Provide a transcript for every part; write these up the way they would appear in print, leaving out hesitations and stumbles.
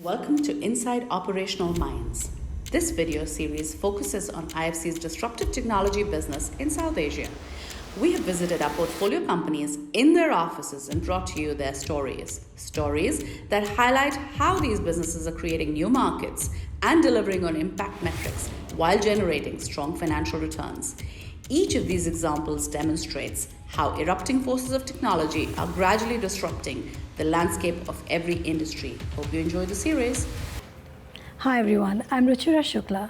Welcome to Inside Operational Minds. This video series focuses on IFC's disruptive technology business in South Asia. We have visited our portfolio companies in their offices and brought to you their stories. Stories that highlight how these businesses are creating new markets and delivering on impact metrics while generating strong financial returns. Each of these examples demonstrates how erupting forces of technology are gradually disrupting the landscape of every industry. Hope you enjoy the series. Hi everyone, I'm Ruchira Shukla.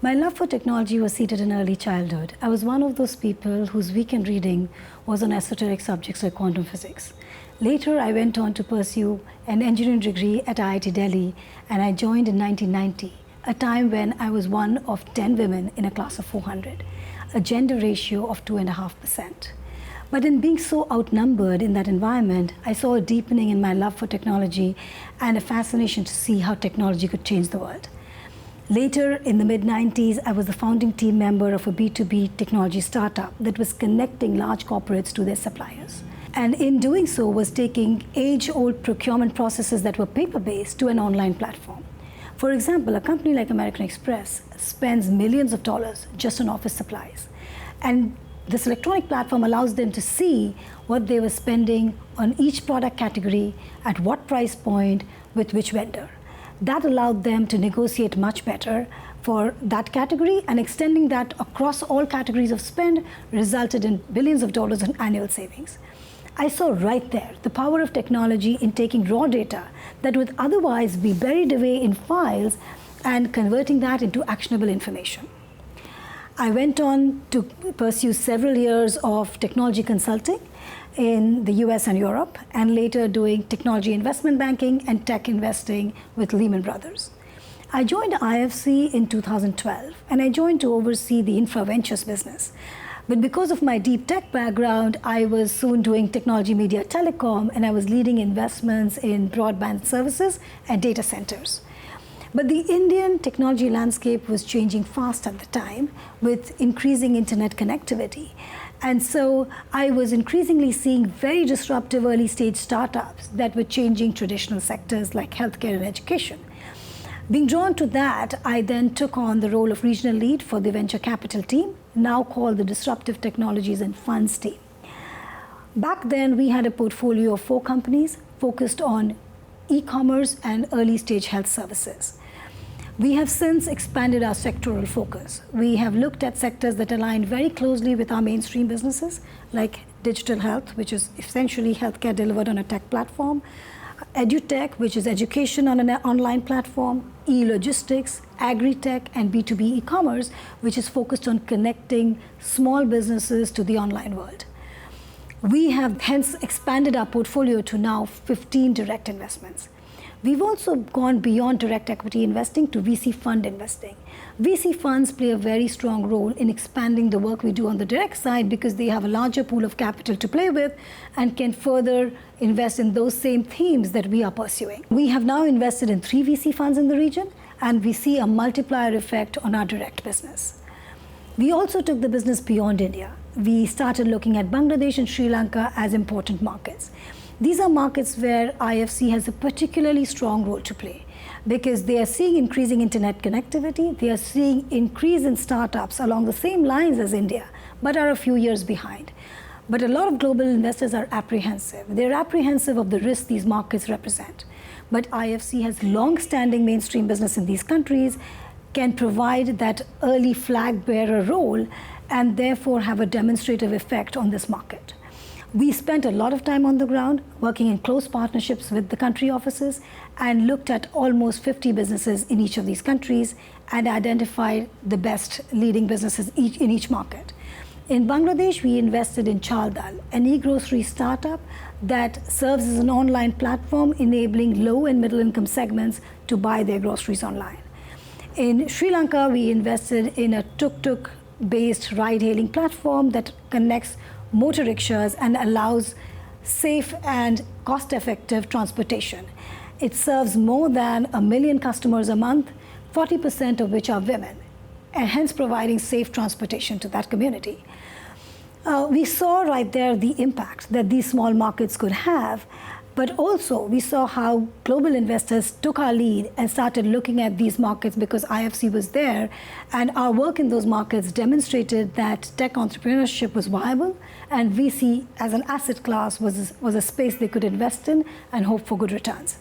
My love for technology was seated in early childhood. I was one of those people whose weekend reading was on esoteric subjects like quantum physics. Later, I went on to pursue an engineering degree at IIT Delhi, and I joined in 1990, a time when I was one of 10 women in a class of 400, a gender ratio of 2.5%. But in being so outnumbered in that environment, I saw a deepening in my love for technology and a fascination to see how technology could change the world. Later, in the mid-90s, I was the founding team member of a B2B technology startup that was connecting large corporates to their suppliers. And in doing so, was taking age-old procurement processes that were paper-based to an online platform. For example, a company like American Express spends millions of dollars just on office supplies. And this electronic platform allows them to see what they were spending on each product category, at what price point, with which vendor. That allowed them to negotiate much better for that category, and extending that across all categories of spend resulted in billions of dollars in annual savings. I saw right there the power of technology in taking raw data that would otherwise be buried away in files and converting that into actionable information. I went on to pursue several years of technology consulting in the US and Europe, and later doing technology investment banking and tech investing with Lehman Brothers. I joined IFC in 2012, and I joined to oversee the infra ventures business. But because of my deep tech background, I was soon doing technology, media, telecom, and I was leading investments in broadband services and data centers. But the Indian technology landscape was changing fast at the time with increasing internet connectivity. And so I was increasingly seeing very disruptive early stage startups that were changing traditional sectors like healthcare and education. Being drawn to that, I then took on the role of regional lead for the venture capital team, now called the Disruptive Technologies and Funds team. Back then, we had a portfolio of 4 companies focused on e-commerce and early stage health services. We have since expanded our sectoral focus. We have looked at sectors that align very closely with our mainstream businesses, like digital health, which is essentially healthcare delivered on a tech platform, edutech, which is education on an online platform, e-logistics, agri-tech, and B2B e-commerce, which is focused on connecting small businesses to the online world. We have hence expanded our portfolio to now 15 direct investments. We've also gone beyond direct equity investing to VC fund investing. VC funds play a very strong role in expanding the work we do on the direct side because they have a larger pool of capital to play with and can further invest in those same themes that we are pursuing. We have now invested in 3 VC funds in the region, and we see a multiplier effect on our direct business. We also took the business beyond India. We started looking at Bangladesh and Sri Lanka as important markets. These are markets where IFC has a particularly strong role to play because they are seeing increasing internet connectivity, they are seeing increase in startups along the same lines as India, but are a few years behind. But a lot of global investors are apprehensive. They're apprehensive of the risks these markets represent. But IFC has long-standing mainstream business in these countries, can provide that early flag bearer role, and therefore have a demonstrative effect on this market. We spent a lot of time on the ground, working in close partnerships with the country offices, and looked at almost 50 businesses in each of these countries and identified the best leading businesses in each market. In Bangladesh, we invested in Chaldal, an e-grocery startup that serves as an online platform enabling low and middle income segments to buy their groceries online. In Sri Lanka, we invested in a tuk-tuk-based ride-hailing platform that connects motor rickshaws and allows safe and cost-effective transportation. It serves more than 1 million customers a month, 40% of which are women, and hence providing safe transportation to that community. We saw right there the impact that these small markets could have, But also, we saw how global investors took our lead and started looking at these markets because IFC was there. And our work in those markets demonstrated that tech entrepreneurship was viable, and VC as an asset class was a space they could invest in and hope for good returns.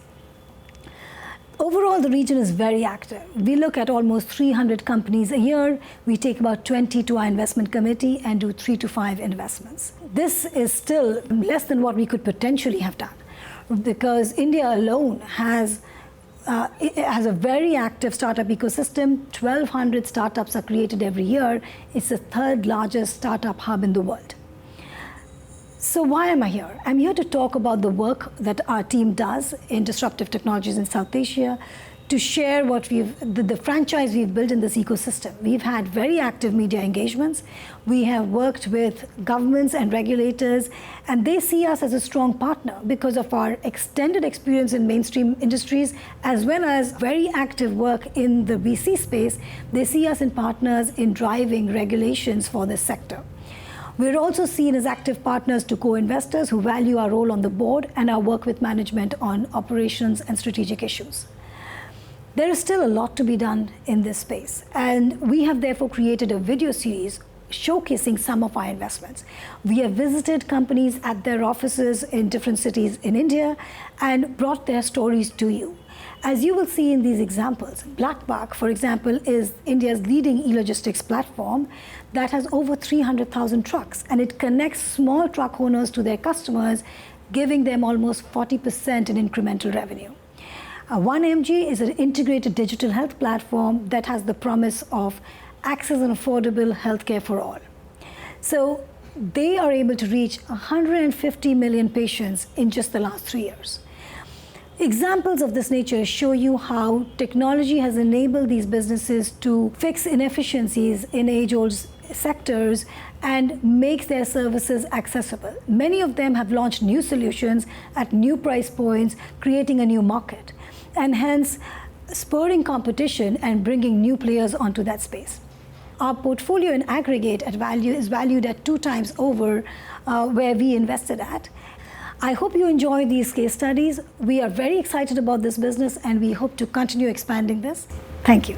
Overall, the region is very active. We look at almost 300 companies a year. We take about 20 to our investment committee and do 3 to 5 investments. This is still less than what we could potentially have done, because India alone has a very active startup ecosystem. 1,200 startups are created every year. It's the third largest startup hub in the world. So why am I here? I'm here to talk about the work that our team does in disruptive technologies in South Asia, to share what the franchise we've built in this ecosystem. We've had very active media engagements. We have worked with governments and regulators, and they see us as a strong partner because of our extended experience in mainstream industries, as well as very active work in the VC space. They see us as partners in driving regulations for this sector. We're also seen as active partners to co-investors who value our role on the board and our work with management on operations and strategic issues. There is still a lot to be done in this space, and we have therefore created a video series showcasing some of our investments. We have visited companies at their offices in different cities in India and brought their stories to you. As you will see in these examples, BlackBuck, for example, is India's leading e-logistics platform that has over 300,000 trucks, and it connects small truck owners to their customers, giving them almost 40% in incremental revenue. 1MG is an integrated digital health platform that has the promise of access and affordable healthcare for all. So they are able to reach 150 million patients in just the last 3 years. Examples of this nature show you how technology has enabled these businesses to fix inefficiencies in age-old sectors and makes their services accessible. Many of them have launched new solutions at new price points, creating a new market, and hence spurring competition and bringing new players onto that space. Our portfolio in aggregate is valued at 2 times over where we invested at. I hope you enjoy these case studies. We are very excited about this business, and we hope to continue expanding this. Thank you.